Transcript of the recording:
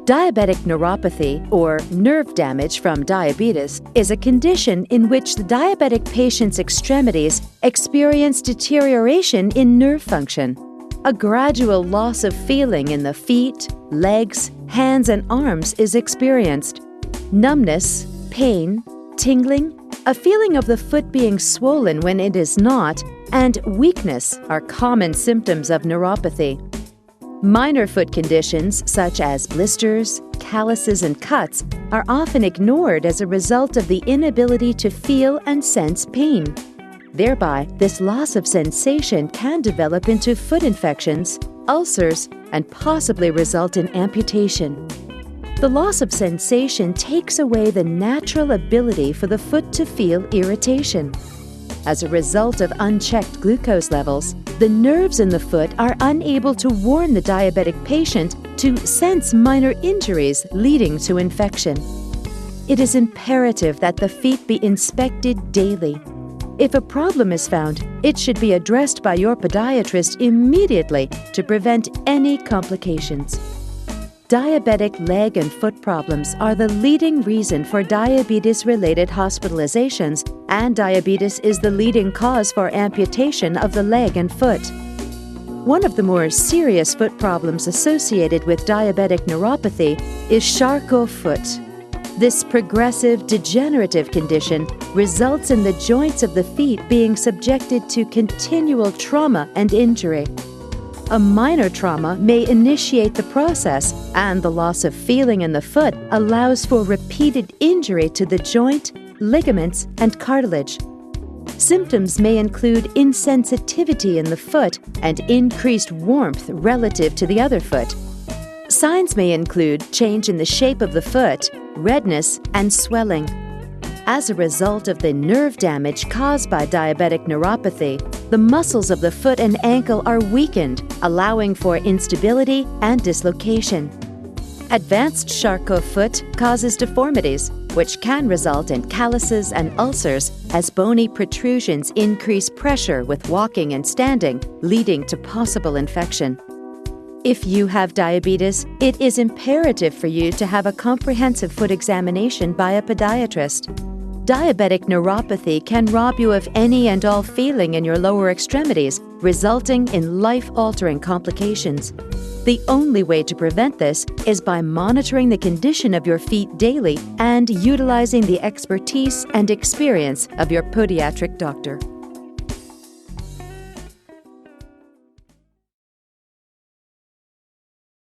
Diabetic neuropathy, or nerve damage from diabetes, is a condition in which the diabetic patient's extremities experience deterioration in nerve function. A gradual loss of feeling in the feet, legs, hands, and arms is experienced. Numbness, pain, tingling, a feeling of the foot being swollen when it is not, and weakness are common symptoms of neuropathy. Minor foot conditions such as blisters, calluses, and cuts are often ignored as a result of the inability to feel and sense pain. Thereby, this loss of sensation can develop into foot infections, ulcers, and possibly result in amputation. The loss of sensation takes away the natural ability for the foot to feel irritation. As a result of unchecked glucose levels, the nerves in the foot are unable to warn the diabetic patient to sense minor injuries leading to infection. It is imperative that the feet be inspected daily. If a problem is found, it should be addressed by your podiatrist immediately to prevent any complications. Diabetic leg and foot problems are the leading reason for diabetes-related hospitalizations, and diabetes is the leading cause for amputation of the leg and foot. One of the more serious foot problems associated with diabetic neuropathy is Charcot foot. This progressive degenerative condition results in the joints of the feet being subjected to continual trauma and injury. A minor trauma may initiate the process, and the loss of feeling in the foot allows for repeated injury to the joint, ligaments, and cartilage. Symptoms may include insensitivity in the foot and increased warmth relative to the other foot. Signs may include change in the shape of the foot, redness, and swelling. As a result of the nerve damage caused by diabetic neuropathy, the muscles of the foot and ankle are weakened, allowing for instability and dislocation. Advanced Charcot foot causes deformities, which can result in calluses and ulcers as bony protrusions increase pressure with walking and standing, leading to possible infection. If you have diabetes, it is imperative for you to have a comprehensive foot examination by a podiatrist. Diabetic neuropathy can rob you of any and all feeling in your lower extremities, resulting in life-altering complications. The only way to prevent this is by monitoring the condition of your feet daily and utilizing the expertise and experience of your podiatric doctor.